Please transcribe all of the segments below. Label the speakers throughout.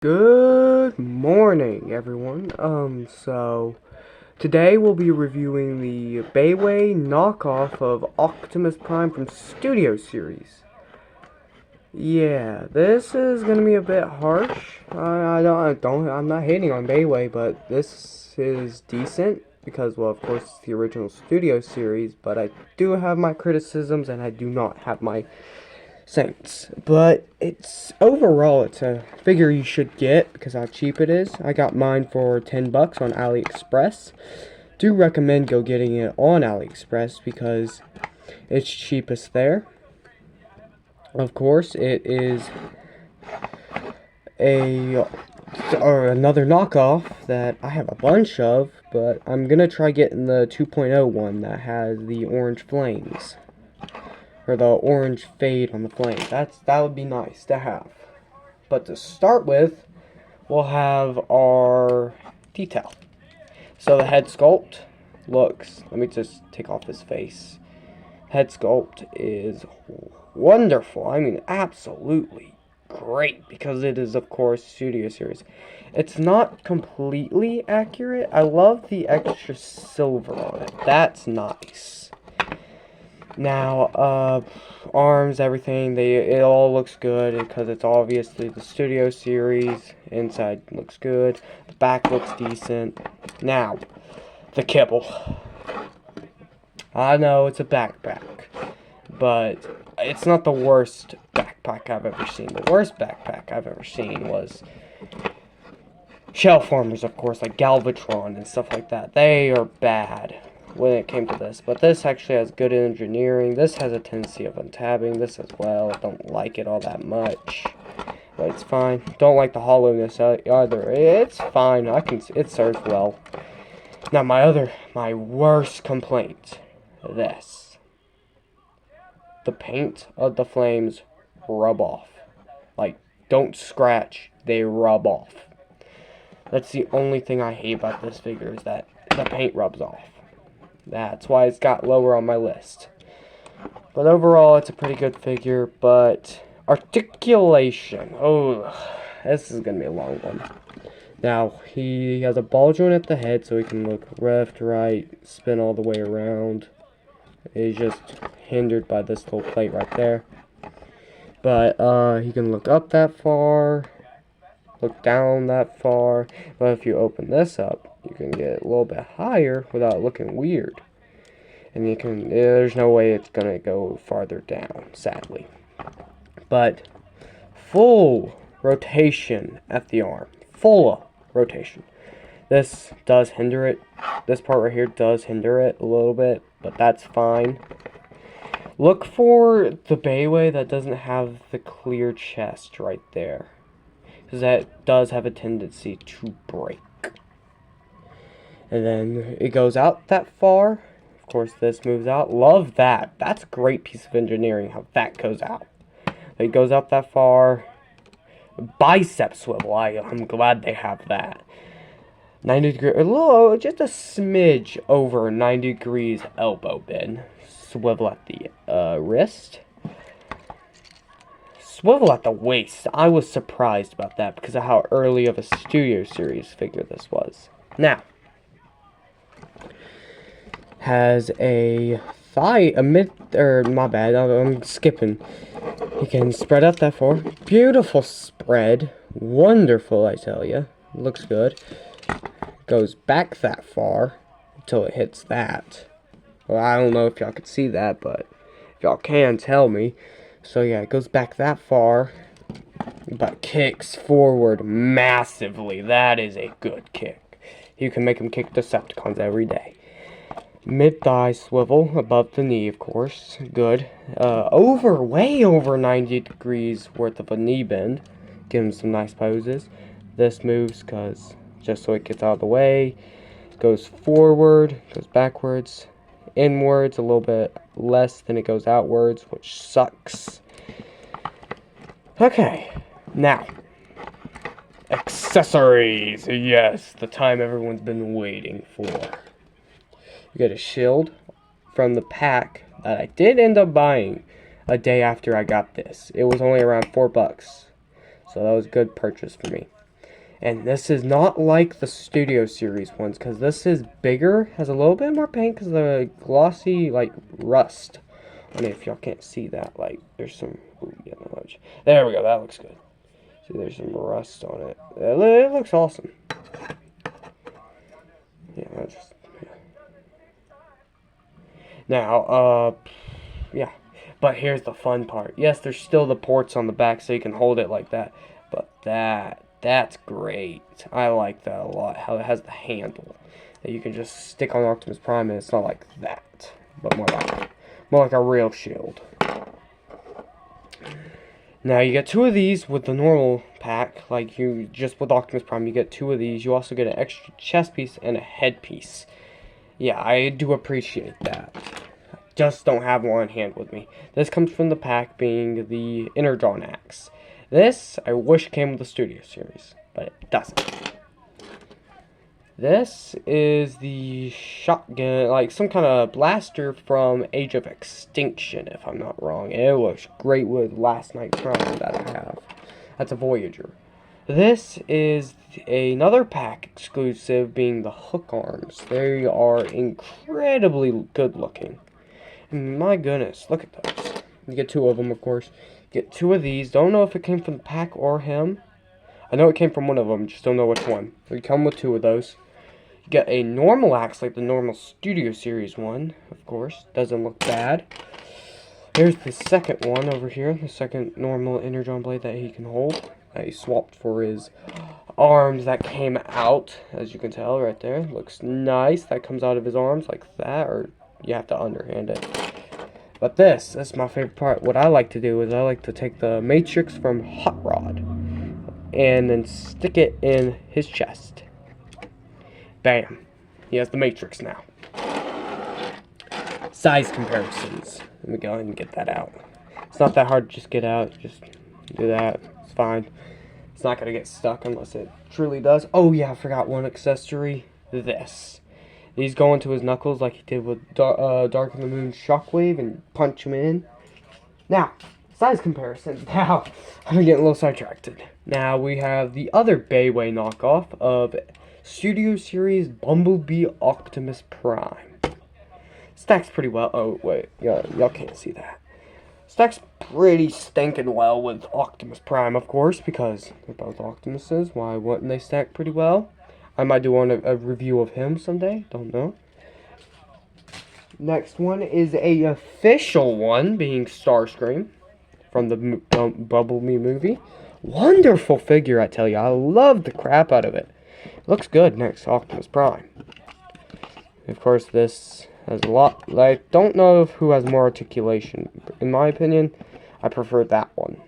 Speaker 1: Good morning, everyone. So today we'll be reviewing the Bayway knockoff of Optimus Prime from Studio Series. Yeah, this is gonna be a bit harsh. I'm not hating on Bayway, but this is decent because, well, of course, it's the original Studio Series. But I do have my criticisms, and I do not have my cents, but overall it's a figure you should get because how cheap it is. I got mine for $10 on AliExpress. Do recommend go getting it on AliExpress because it's cheapest there. Of course, it is another knockoff that I have a bunch of, but I'm gonna try getting the 2.0 one that has the orange flames. Or the orange fade on the flame. That would be nice to have. But to start with, we'll have our detail. So the head sculpt looks, let me just take off his face. Head sculpt is wonderful. I mean, absolutely great, because it is, of course, Studio Series. It's not completely accurate. I love the extra silver on it. That's nice. Now, arms, everything, it all looks good because it's obviously the Studio Series. Inside looks good. The back looks decent. Now, the kibble. I know it's a backpack, but it's not the worst backpack I've ever seen. The worst backpack I've ever seen was Shell Farmers, of course, like Galvatron and stuff like that. They are bad when it came to this, but this actually has good engineering. This has a tendency of untabbing. This as well. I don't like it all that much, but it's fine. Don't like the hollowness either. It's fine. It serves well. Now my worst complaint, this. The paint of the flames rub off. Like, don't scratch, they rub off. That's the only thing I hate about this figure, is that the paint rubs off. That's why it's got lower on my list. But overall, it's a pretty good figure. But articulation. Oh, this is going to be a long one. Now, he has a ball joint at the head, so he can look left, right, spin all the way around. He's just hindered by this little plate right there. But he can look up that far, look down that far. But if you open this up, you can get a little bit higher without looking weird. And there's no way it's gonna go farther down, sadly. But full rotation at the arm. Full rotation. This does hinder it. This part right here does hinder it a little bit, but that's fine. Look for the Bayway that doesn't have the clear chest right there, because that does have a tendency to break. And then it goes out that far. Of course, this moves out. Love that. That's a great piece of engineering, how that goes out. It goes out that far. Bicep swivel. I'm glad they have that. 90 degrees, just a smidge over 90 degrees elbow bend. Swivel at the wrist. Swivel at the waist. I was surprised about that because of how early of a Studio Series figure this was. Now, has a thigh, my bad, I'm skipping. He can spread out that far. Beautiful spread. Wonderful, I tell you. Looks good. Goes back that far until it hits that. Well, I don't know if y'all can see that, but if y'all can, tell me. So yeah, it goes back that far, but kicks forward massively. That is a good kick. You can make him kick Decepticons every day. Mid-thigh swivel above the knee, of course. Good. Way over 90 degrees worth of a knee bend. Give him some nice poses. This moves just so it gets out of the way. Goes forward, goes backwards, inwards a little bit less than it goes outwards, which sucks. Okay, now, accessories. Yes, the time everyone's been waiting for. You get a shield from the pack that I did end up buying a day after I got this. It was only around $4, so that was a good purchase for me. And this is not like the Studio Series ones, because this is bigger, has a little bit more paint because of the glossy, like, rust. I mean, if y'all can't see that, like, there's some, ooh, yeah, no, there we go, that looks good. See, there's some rust on it. It looks awesome. Yeah, that's just, yeah. Now, yeah. But here's the fun part. Yes, there's still the ports on the back so you can hold it like that. But that's great. I like that a lot. How it has the handle that you can just stick on Optimus Prime and it's not like that. But more like a real shield. Now you get 2 of these with the normal pack. Like you just with Optimus Prime you get 2 of these. You also get an extra chest piece and a head piece. Yeah, I do appreciate that. Just don't have one on hand with me. This comes from the pack being the Energon Axe. This, I wish came with the Studio Series, but it doesn't. This is the shotgun, like some kind of blaster from Age of Extinction, if I'm not wrong. It looks great with Last Night's Crown that I have. That's a Voyager. This is another pack exclusive being the hook arms. They are incredibly good looking. My goodness, look at those. You get 2 of them, of course. Get 2 of these. Don't know if it came from the pack or him. I know it came from one of them, just don't know which one. We come with 2 of those. You get a normal axe, like the normal Studio Series one, of course. Doesn't look bad. Here's the second one over here. The second normal Energon blade that he can hold. I swapped for his arms that came out, as you can tell right there. Looks nice. That comes out of his arms like that, or you have to underhand it. But that's my favorite part. What I like to do is I like to take the Matrix from Hot Rod and then stick it in his chest. Bam. He has the Matrix now. Size comparisons. Let me go ahead and get that out. It's not that hard to just get out. Just do that. It's fine. It's not going to get stuck unless it truly does. Oh yeah, I forgot one accessory. This. These go into his knuckles like he did with Dark of the Moon Shockwave and punch him in. Now, size comparison. Now, I'm getting a little sidetracked. Now, we have the other Bayway knockoff of Studio Series Bumblebee Optimus Prime. Stacks pretty well. Oh, wait. Y'all can't see that. Stacks pretty stinking well with Optimus Prime, of course, because they're both Optimuses. Why wouldn't they stack pretty well? I might do a review of him someday. Don't know. Next one is a official one, being Starscream from the Bumblebee movie. Wonderful figure, I tell you. I love the crap out of it. Looks good next to Optimus Prime. Of course, this has a lot. I don't know who has more articulation. In my opinion, I prefer that one.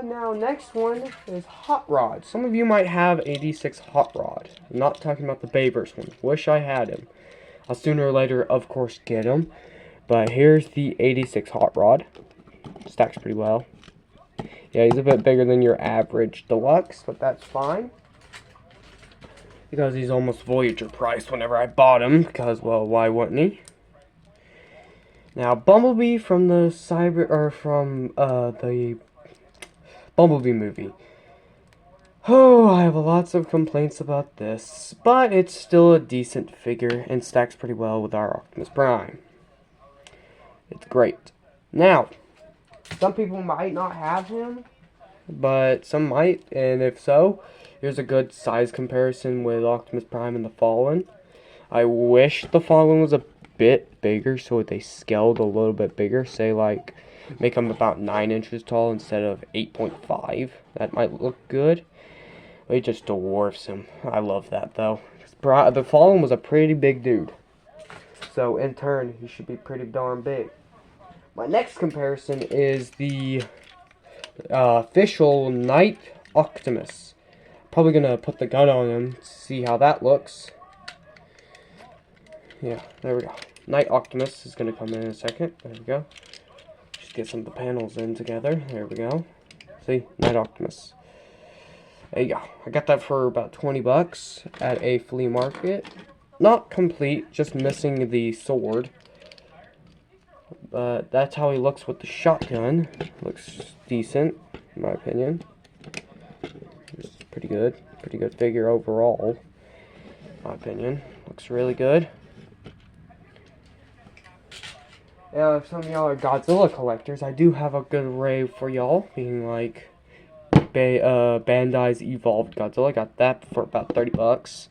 Speaker 1: Now next one is Hot Rod. Some of you might have 86 Hot Rod. I'm not talking about the Bayverse one. Wish I had him. I'll sooner or later, of course, get him. But here's the 86 Hot Rod. Stacks pretty well. Yeah, he's a bit bigger than your average deluxe, but that's fine. Because he's almost Voyager priced whenever I bought him. Because, well, why wouldn't he? Now, Bumblebee from the the Bumblebee movie. Oh, I have lots of complaints about this, but it's still a decent figure and stacks pretty well with our Optimus Prime. It's great. Now, some people might not have him, but some might, and if so, here's a good size comparison with Optimus Prime and the Fallen. I wish the Fallen was a bit bigger, so they scaled a little bit bigger, say like make him about 9 inches tall instead of 8.5. That might look good. But he just dwarfs him. I love that though. The Fallen was a pretty big dude, so in turn he should be pretty darn big. My next comparison is the official Night Optimus. Probably gonna put the gun on him to see how that looks. Yeah, there we go. Night Optimus is gonna come in a second. There we go. Just get some of the panels in together. There we go. See, Night Optimus. There you go. I got that for about 20 bucks at a flea market. Not complete, just missing the sword. But that's how he looks with the shotgun. Looks decent, in my opinion. Pretty good. Pretty good figure overall, in my opinion. Looks really good. Yeah, if some of y'all are Godzilla collectors, I do have a good array for y'all, being like Bandai's Evolved Godzilla. I got that for about 30 bucks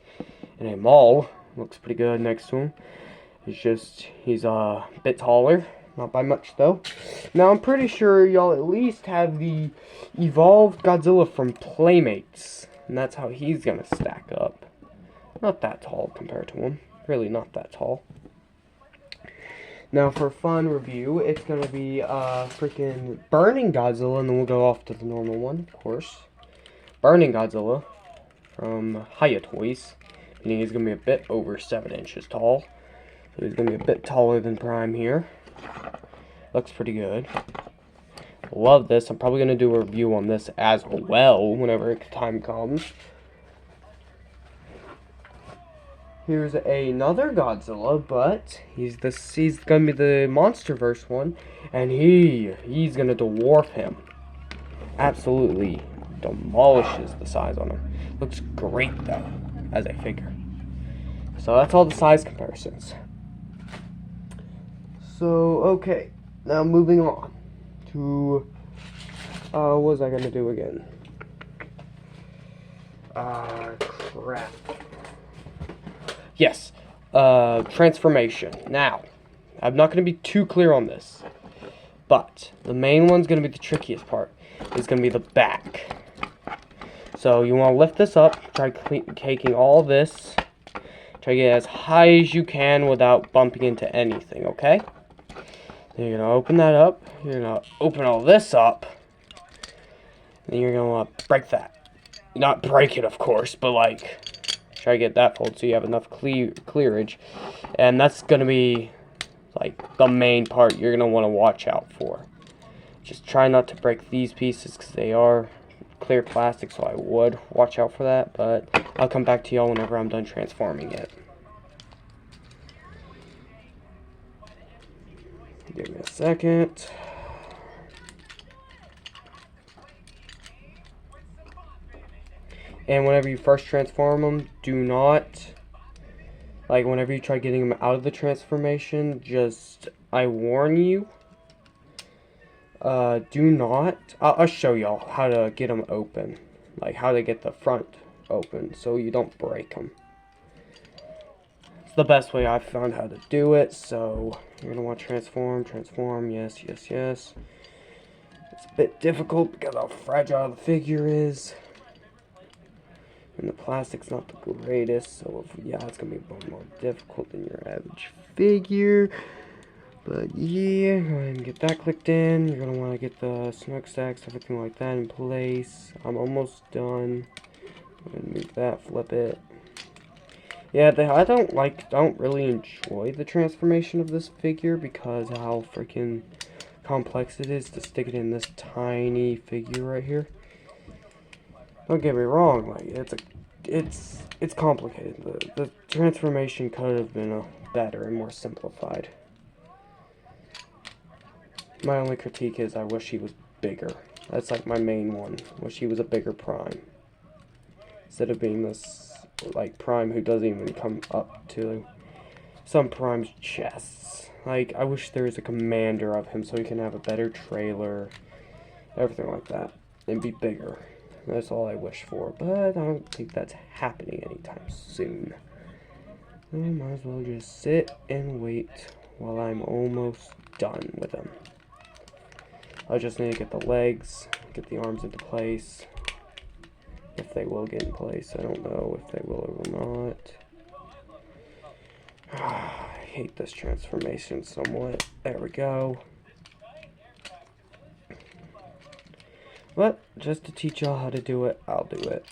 Speaker 1: in a mall. Looks pretty good next to him. He's a bit taller, not by much though. Now I'm pretty sure y'all at least have the Evolved Godzilla from Playmates, and that's how he's gonna stack up. Not that tall compared to him. Really not that tall. Now, for a fun review, it's going to be freaking Burning Godzilla, and then we'll go off to the normal one, of course. Burning Godzilla from Hiya Toys, meaning he's going to be a bit over 7 inches tall. So he's going to be a bit taller than Prime here. Looks pretty good. Love this. I'm probably going to do a review on this as well whenever time comes. Here's another Godzilla, but he's gonna be the MonsterVerse one, and he's gonna dwarf him. Absolutely demolishes the size on him. Looks great though, as a figure. So that's all the size comparisons. So okay, now moving on to what was I gonna do again? Crap. Yes, transformation. Now, I'm not going to be too clear on this, but the main one's going to be the trickiest part. It's going to be the back. So you want to lift this up, try taking all this, try to get as high as you can without bumping into anything, okay? Then you're going to open that up, you're going to open all this up, and then you're going to want to break that. Not break it, of course, but like... try to get that fold so you have enough clearage, and that's going to be like the main part you're going to want to watch out for. Just try not to break these pieces because they are clear plastic, so I would watch out for that, but I'll come back to y'all whenever I'm done transforming it. Give me a second. And whenever you first transform them, do not, like whenever you try getting them out of the transformation, just, I warn you, do not, I'll show y'all how to get them open, like how to get the front open so you don't break them. It's the best way I've found how to do it, so you're going to want to transform, yes, yes, yes. It's a bit difficult because how fragile the figure is. And the plastic's not the greatest, so yeah, it's gonna be a bit more difficult than your average figure. But yeah, go ahead and get that clicked in. You're gonna want to get the smokestacks, everything like that in place. I'm almost done. I'm gonna move that, flip it. Yeah, I don't really enjoy the transformation of this figure because how freaking complex it is to stick it in this tiny figure right here. Don't get me wrong, like it's complicated. The transformation could have been better and more simplified. My only critique is I wish he was bigger. That's like my main one. Wish he was a bigger Prime. Instead of being this like Prime who doesn't even come up to some Prime's chests. Like I wish there was a commander of him so he can have a better trailer, everything like that, and be bigger. That's all I wish for, but I don't think that's happening anytime soon. I might as well just sit and wait while I'm almost done with them. I just need to get the legs, get the arms into place. If they will get in place, I don't know if they will or will not. I hate this transformation somewhat. There we go. But, just to teach y'all how to do it, I'll do it.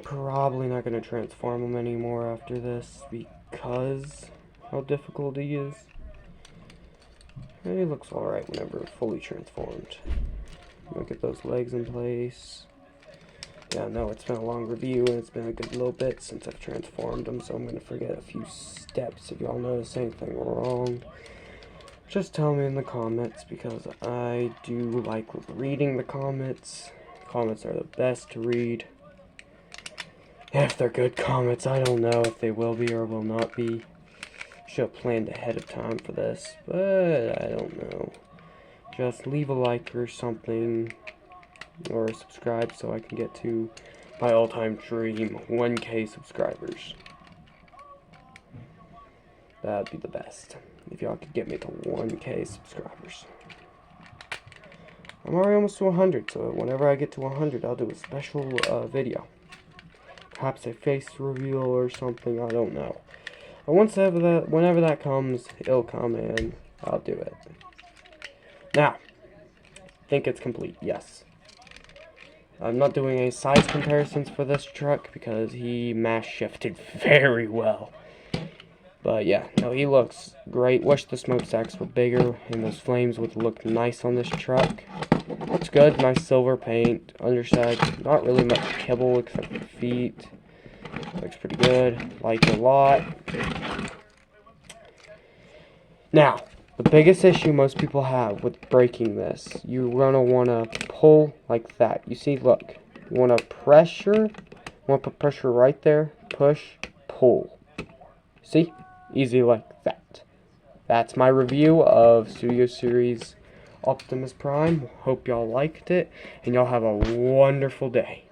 Speaker 1: Probably not going to transform him anymore after this, because how difficult he is. He looks alright whenever fully transformed. I'll get those legs in place. Yeah, no, it's been a long review, and it's been a good little bit since I've transformed him, so I'm going to forget a few steps. If y'all notice anything wrong, just tell me in the comments, because I do like reading the comments Comments are the best to read. If they're good comments, I don't know if they will be or will not be. Should have planned ahead of time for this, but I don't know. Just leave a like or something, or subscribe so I can get to my all-time dream, 1K subscribers. That'd be the best, if y'all could get me to 1K subscribers. I'm already almost to 100, so whenever I get to 100, I'll do a special video. Perhaps a face reveal or something, I don't know. But whenever that comes, it'll come and I'll do it. Now, think it's complete, yes. I'm not doing any size comparisons for this truck because he mass shifted very well. But yeah, no, he looks great. Wish the smokestacks were bigger and those flames would look nice on this truck. Looks good, nice silver paint. Underside, not really much kibble except for feet. Looks pretty good. Like it a lot. Now, the biggest issue most people have with braking this, you're gonna wanna pull like that. You see, look, you wanna put pressure right there, push, pull. See? Easy like that. That's my review of Studio Series Optimus Prime. Hope y'all liked it, and y'all have a wonderful day.